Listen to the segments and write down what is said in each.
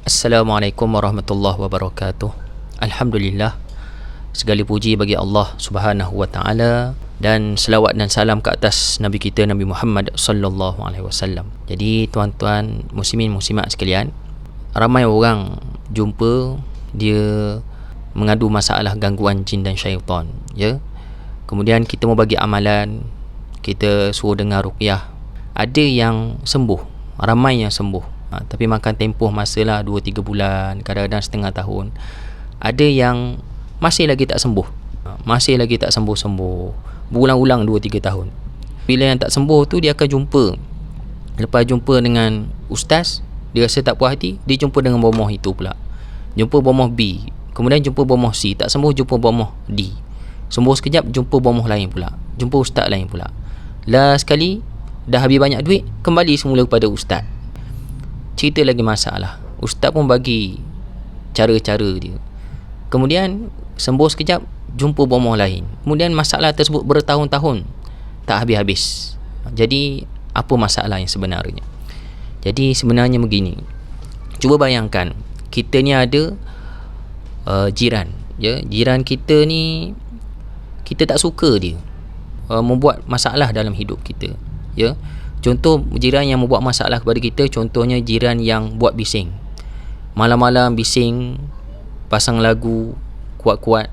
Assalamualaikum warahmatullahi wabarakatuh. Alhamdulillah, segala puji bagi Allah Subhanahu wa taala dan selawat dan salam ke atas Nabi kita Nabi Muhammad sallallahu alaihi wasallam. Jadi tuan-tuan muslimin muslimat sekalian, ramai orang jumpa dia mengadu masalah gangguan jin dan syaitan, ya. Kemudian kita mau bagi amalan, kita suruh dengar ruqyah. Ada yang sembuh, ramai yang sembuh. Tapi makan tempoh masalah 2-3 bulan, kadang-kadang setengah tahun. Ada yang masih lagi tak sembuh, masih lagi tak sembuh-sembuh, berulang-ulang 2-3 tahun. Bila yang tak sembuh tu, dia akan jumpa. Lepas jumpa dengan ustaz, dia rasa tak puas hati, dia jumpa dengan bomoh itu pula, jumpa bomoh B, kemudian jumpa bomoh C, tak sembuh jumpa bomoh D, sembuh sekejap jumpa bomoh lain pula, jumpa ustaz lain pula. Last sekali dah habis banyak duit, kembali semula kepada ustaz. Cerita lagi masalah, ustaz pun bagi cara-cara dia. Kemudian sembuh sekejap, jumpa bomoh lain. Kemudian masalah tersebut bertahun-tahun tak habis-habis. Jadi apa masalah yang sebenarnya? Jadi sebenarnya begini, cuba bayangkan kita ni ada jiran, ya. Jiran kita ni kita tak suka dia, membuat masalah dalam hidup kita, ya. Contoh jiran yang membuat masalah kepada kita, contohnya jiran yang buat bising. Malam-malam bising, pasang lagu kuat-kuat,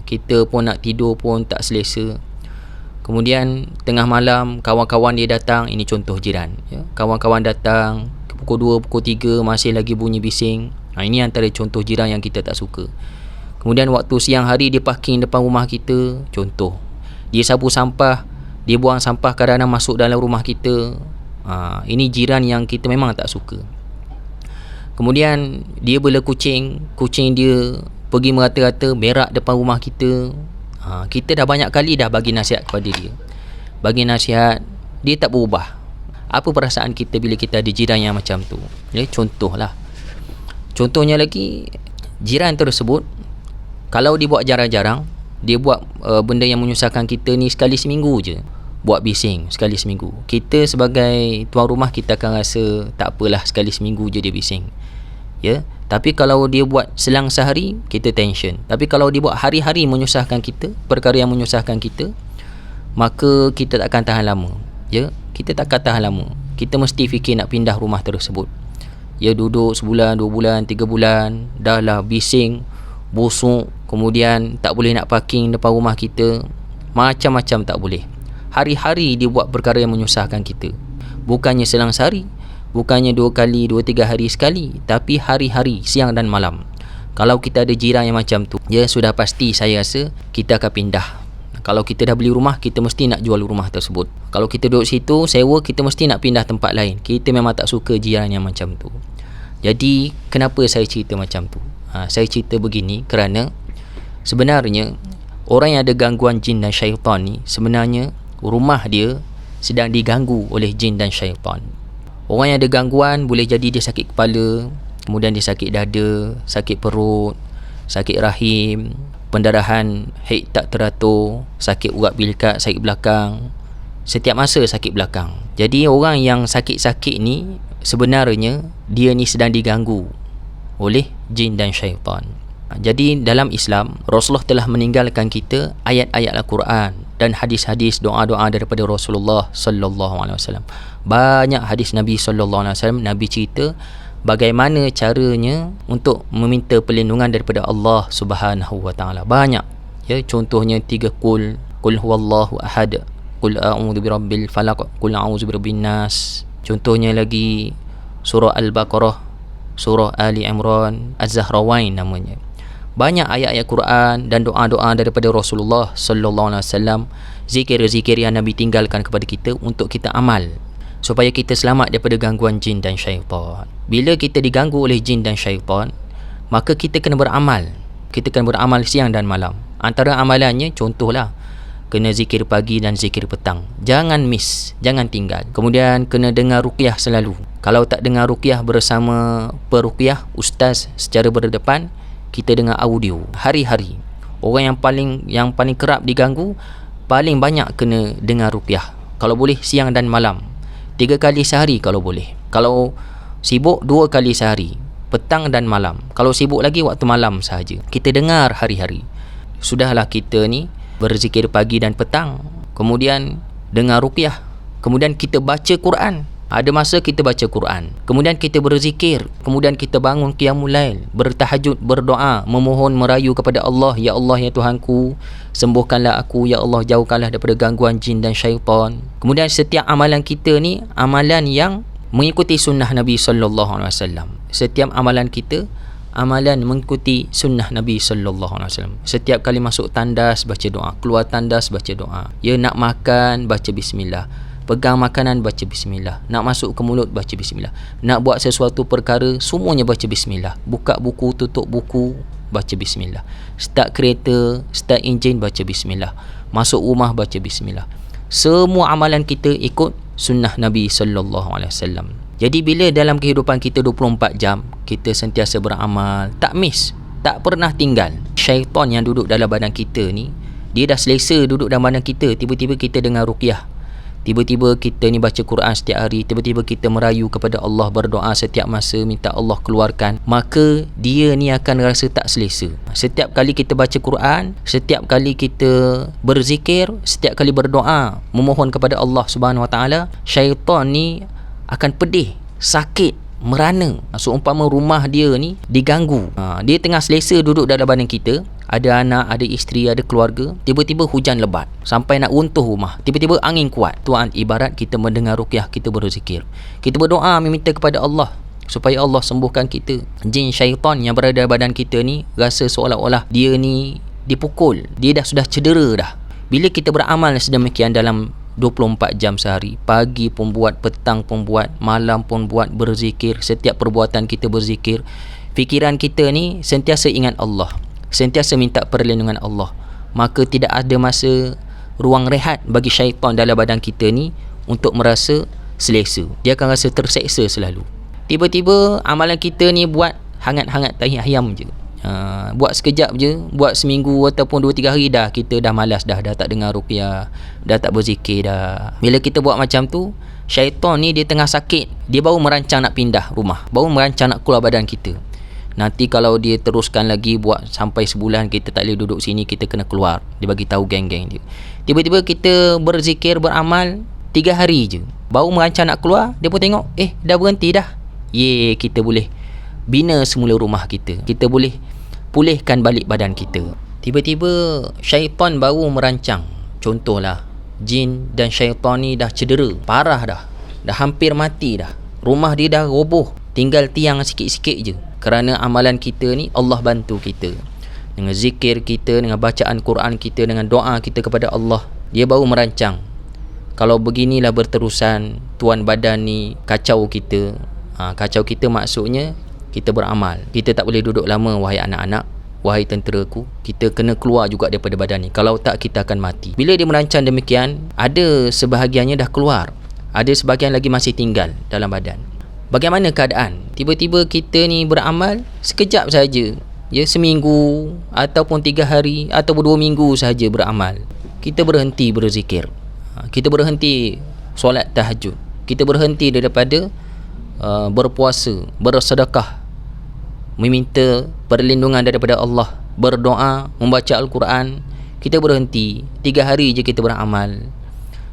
kita pun nak tidur pun tak selesa. Kemudian tengah malam kawan-kawan dia datang, ini contoh jiran, ya. Kawan-kawan datang pukul 2, pukul 3 masih lagi bunyi bising. Ini antara contoh jiran yang kita tak suka. Kemudian waktu siang hari dia parking depan rumah kita, contoh. Dia sapu sampah, dia buang sampah kadang-kadang masuk dalam rumah kita. Ini jiran yang kita memang tak suka. Kemudian dia bela kucing, kucing dia pergi merata-rata berak depan rumah kita. Kita dah banyak kali dah bagi nasihat kepada dia, bagi nasihat, dia tak berubah. Apa perasaan kita bila kita ada jiran yang macam tu, ya? Contohlah, contohnya lagi, jiran tersebut kalau dia buat jarang-jarang, dia buat benda yang menyusahkan kita ni sekali seminggu je, buat bising sekali seminggu, kita sebagai tuan rumah kita akan rasa tak apalah, sekali seminggu je dia bising, ya. Tapi kalau dia buat selang sehari, kita tension. Tapi kalau dia buat hari-hari menyusahkan kita, perkara yang menyusahkan kita, maka kita tak akan tahan lama, ya. Kita tak akan tahan lama, kita mesti fikir nak pindah rumah tersebut, ya. Duduk sebulan, 2 bulan, 3 bulan, dah lah bising, busuk, kemudian tak boleh nak parking depan rumah kita, macam-macam tak boleh. Hari-hari dia buat perkara yang menyusahkan kita, bukannya selang sehari, bukannya 2 kali, 2-3 hari sekali, tapi hari-hari, siang dan malam. Kalau kita ada jiran yang macam tu, ya, sudah pasti saya rasa kita akan pindah. Kalau kita dah beli rumah, kita mesti nak jual rumah tersebut. Kalau kita duduk situ sewa, kita mesti nak pindah tempat lain. Kita memang tak suka jiran yang macam tu. Jadi kenapa saya cerita macam tu? Saya cerita begini kerana sebenarnya orang yang ada gangguan jin dan syaitan ni, sebenarnya rumah dia sedang diganggu oleh jin dan syaitan. Orang yang ada gangguan boleh jadi dia sakit kepala, kemudian dia sakit dada, sakit perut, sakit rahim, pendarahan haid tak teratur, sakit urat bilikat, sakit belakang, setiap masa sakit belakang. Jadi orang yang sakit-sakit ni sebenarnya dia ni sedang diganggu oleh jin dan syaitan. Jadi dalam Islam, Rasulullah telah meninggalkan kita ayat-ayat Al-Quran dan hadis-hadis, doa-doa daripada Rasulullah sallallahu alaihi wasallam. Banyak hadis Nabi sallallahu alaihi wasallam, Nabi cerita bagaimana caranya untuk meminta perlindungan daripada Allah Subhanahu wa taala. Banyak, ya. Contohnya 3 qul huwallahu ahad, qul a'udzu birabbil falaq, qul a'udzu birabbin nas. Contohnya lagi surah Al-Baqarah, surah Ali Imran, Az-Zahrawain namanya. Banyak ayat-ayat Quran dan doa-doa daripada Rasulullah sallallahu alaihi wasallam, zikir-zikir yang Nabi tinggalkan kepada kita untuk kita amal supaya kita selamat daripada gangguan jin dan syaitan. Bila kita diganggu oleh jin dan syaitan, maka kita kena beramal. Kita kena beramal siang dan malam. Antara amalannya, contohlah, kena zikir pagi dan zikir petang. Jangan miss, jangan tinggal. Kemudian kena dengar ruqyah selalu. Kalau tak dengar ruqyah bersama peruqyah, ustaz secara berdepan, kita dengar audio hari-hari. Orang yang paling kerap diganggu, paling banyak kena dengar ruqyah. Kalau boleh siang dan malam, 3 kali sehari kalau boleh. Kalau sibuk 2 kali sehari, petang dan malam. Kalau sibuk lagi, waktu malam sahaja. Kita dengar hari-hari. Sudahlah kita ni berzikir pagi dan petang, kemudian dengar ruqyah, kemudian kita baca Quran. Ada masa kita baca Quran, kemudian kita berzikir, kemudian kita bangun qiyamul lail, bertahajud, berdoa, memohon, merayu kepada Allah, ya Allah, ya Tuhanku, sembuhkanlah aku, ya Allah, jauhkanlah daripada gangguan jin dan syaitan. Kemudian setiap amalan kita ni amalan yang mengikuti sunnah Nabi sallallahu alaihi wasallam. Setiap amalan kita amalan mengikuti sunnah Nabi sallallahu alaihi wasallam. Setiap kali masuk tandas baca doa, keluar tandas baca doa. Ya, nak makan baca bismillah, pegang makanan baca bismillah, nak masuk ke mulut baca bismillah, nak buat sesuatu perkara semuanya baca bismillah, buka buku, tutup buku baca bismillah, start kereta, start enjin baca bismillah, masuk rumah baca bismillah. Semua amalan kita ikut sunnah Nabi sallallahu alaihi wasallam. Jadi bila dalam kehidupan kita 24 jam kita sentiasa beramal, tak miss, tak pernah tinggal. Syaitan yang duduk dalam badan kita ni, dia dah selesa duduk dalam badan kita. Tiba-tiba kita dengar ruqyah, tiba-tiba kita ni baca Quran setiap hari, tiba-tiba kita merayu kepada Allah, berdoa setiap masa, minta Allah keluarkan, maka dia ni akan rasa tak selesa. Setiap kali kita baca Quran, setiap kali kita berzikir, setiap kali berdoa, memohon kepada Allah Subhanahu Wa Taala, syaitan ni akan pedih, sakit, merana. Seumpama rumah dia ni diganggu. Dia tengah selesa duduk dalam badan kita, ada anak, ada isteri, ada keluarga, tiba-tiba hujan lebat sampai nak runtuh rumah, tiba-tiba angin kuat. Tuan, ibarat kita mendengar ruqyah, kita berzikir, kita berdoa meminta kepada Allah supaya Allah sembuhkan kita. Jin syaitan yang berada dalam badan kita ni rasa seolah-olah dia ni dipukul, dia dah sudah cedera dah. Bila kita beramal sedemikian dalam 24 jam sehari, pagi pun buat, petang pun buat, malam pun buat, berzikir, setiap perbuatan kita berzikir, fikiran kita ni sentiasa ingat Allah, sentiasa minta perlindungan Allah, maka tidak ada masa ruang rehat bagi syaitan dalam badan kita ni untuk merasa selesa. Dia akan rasa terseksa selalu. Tiba-tiba amalan kita ni buat hangat-hangat tahi ayam je, buat sekejap je, buat seminggu ataupun 2-3 hari dah kita dah malas dah tak dengar ruqyah, dah tak berzikir dah. Bila kita buat macam tu, syaitan ni dia tengah sakit, dia baru merancang nak pindah rumah, baru merancang nak keluar badan kita. Nanti kalau dia teruskan lagi buat sampai sebulan, kita tak boleh duduk sini, kita kena keluar. Dia bagi tahu geng-geng dia. Tiba-tiba kita berzikir, beramal 3 hari je, baru merancang nak keluar, dia pun tengok dah berhenti dah. Kita boleh bina semula rumah kita, kita boleh pulihkan balik badan kita. Tiba-tiba syaitan baru merancang, contohlah jin dan syaitan ni dah cedera parah dah hampir mati dah, rumah dia dah roboh, tinggal tiang sikit-sikit je. Kerana amalan kita ni Allah bantu kita dengan zikir kita, dengan bacaan Quran kita, dengan doa kita kepada Allah, dia baru merancang, kalau beginilah berterusan, tuan badan ni kacau kita. Kacau kita maksudnya kita beramal, kita tak boleh duduk lama wahai anak-anak, wahai tenteraku, kita kena keluar juga daripada badan ni, kalau tak kita akan mati. Bila dia merancang demikian, ada sebahagiannya dah keluar, ada sebahagian lagi masih tinggal dalam badan. Bagaimana keadaan? Tiba-tiba kita ni beramal sekejap saja, seminggu ataupun 3 hari ataupun 2 minggu saja beramal, kita berhenti berzikir, kita berhenti solat tahajud, kita berhenti daripada berpuasa, bersedekah, meminta perlindungan daripada Allah, berdoa, membaca Al-Quran. Kita berhenti 3 hari je kita beramal,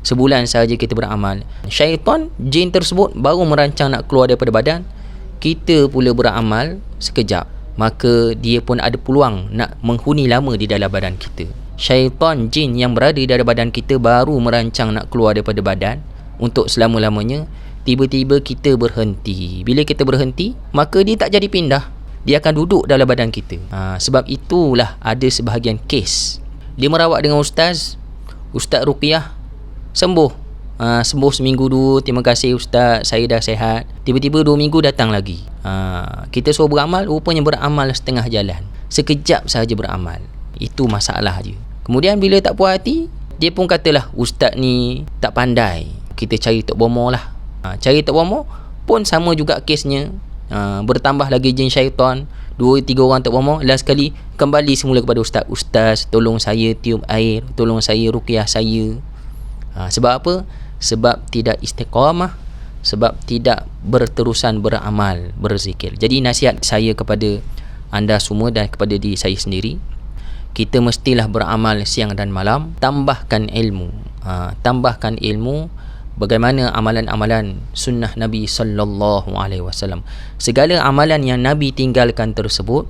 sebulan sahaja kita beramal. Syaitan, jin tersebut baru merancang nak keluar daripada badan, kita pula beramal sekejap, maka dia pun ada peluang nak menghuni lama di dalam badan kita. Syaitan, jin yang berada di dalam badan kita baru merancang nak keluar daripada badan untuk selama-lamanya. Tiba-tiba kita berhenti. Bila kita berhenti, maka dia tak jadi pindah, dia akan duduk dalam badan kita. Sebab itulah ada sebahagian kes, dia merawat dengan ustaz ruqyah, sembuh, sembuh seminggu dulu, terima kasih ustaz, saya dah sihat. Tiba-tiba 2 minggu datang lagi, kita suruh beramal, rupanya beramal setengah jalan, sekejap sahaja beramal. Itu masalah je. Kemudian bila tak puas hati, dia pun katalah ustaz ni tak pandai, kita cari Tok Bomo lah. Cari Tok Bomo pun sama juga kesnya, bertambah lagi jin syaitan, 2-3 orang Tok Bomo, last sekali kembali semula kepada ustaz. Ustaz, tolong saya tiup air, tolong saya ruqyah saya. Sebab apa? Sebab tidak istiqamah, sebab tidak berterusan beramal, berzikir. Jadi nasihat saya kepada anda semua dan kepada diri saya sendiri, kita mestilah beramal siang dan malam. Tambahkan ilmu, tambahkan ilmu bagaimana amalan-amalan sunnah Nabi sallallahu alaihi wasallam. Segala amalan yang Nabi tinggalkan tersebut,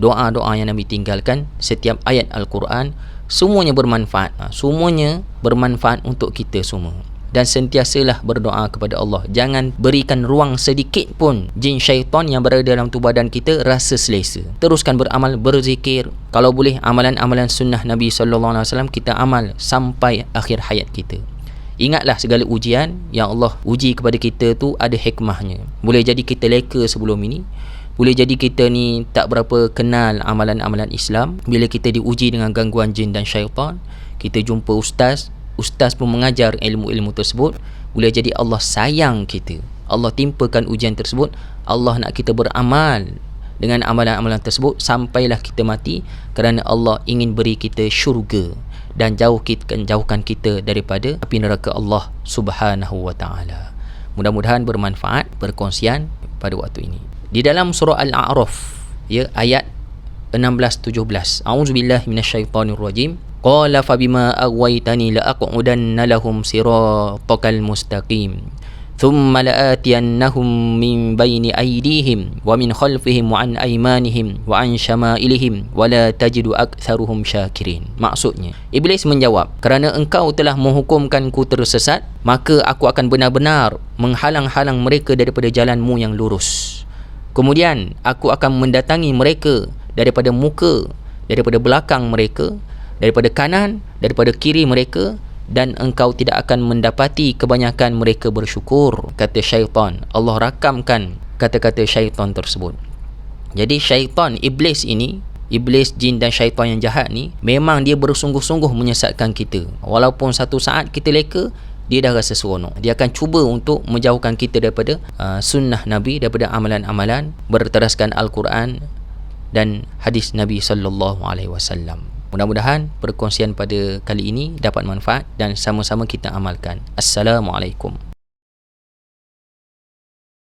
doa-doa yang Nabi tinggalkan, setiap ayat Al-Quran, semuanya bermanfaat. Semuanya bermanfaat untuk kita semua. Dan sentiasalah berdoa kepada Allah. Jangan berikan ruang sedikit pun jin syaitan yang berada dalam tubuh badan kita rasa selesa. Teruskan beramal, berzikir. Kalau boleh amalan-amalan sunnah Nabi SAW kita amal sampai akhir hayat kita. Ingatlah segala ujian yang Allah uji kepada kita tu ada hikmahnya. Boleh jadi kita leka sebelum ini, boleh jadi kita ni tak berapa kenal amalan-amalan Islam. Bila kita diuji dengan gangguan jin dan syaitan, kita jumpa ustaz pun mengajar ilmu-ilmu tersebut, boleh jadi Allah sayang kita, Allah timpakan ujian tersebut, Allah nak kita beramal dengan amalan-amalan tersebut sampailah kita mati, kerana Allah ingin beri kita syurga dan jauhkan kita daripada api neraka Allah Subhanahu wa taala. Mudah-mudahan bermanfaat perkongsian pada waktu ini. Di dalam surah Al-A'raf, ya, ayat 16-17, a'udzubillahi minasyaitonirrajim. Qala fabima aghwaytani la'aq'udanna lahum siratakal mustaqim thumma la'atiyannahum min bayni aydihim wa min khalfihim wa an aymanihim wa an syama'ilihim wa la tajidu aktsaruhum syakirin. Maksudnya, Iblis menjawab, kerana engkau telah menghukumkanku tersesat, maka aku akan benar-benar menghalang-halang mereka daripada jalanmu yang lurus. Kemudian aku akan mendatangi mereka daripada muka, daripada belakang mereka, daripada kanan, daripada kiri mereka, dan engkau tidak akan mendapati kebanyakan mereka bersyukur, kata syaitan. Allah rakamkan kata-kata syaitan tersebut. Jadi syaitan, iblis ini, iblis, jin dan syaitan yang jahat ni, memang dia bersungguh-sungguh menyesatkan kita. Walaupun satu saat kita leka, dia dah rasa seronok. Dia akan cuba untuk menjauhkan kita daripada sunnah Nabi, daripada amalan-amalan, berteraskan Al-Quran dan hadis Nabi sallallahu alaihi wasallam. Mudah-mudahan perkongsian pada kali ini dapat manfaat dan sama-sama kita amalkan. Assalamualaikum.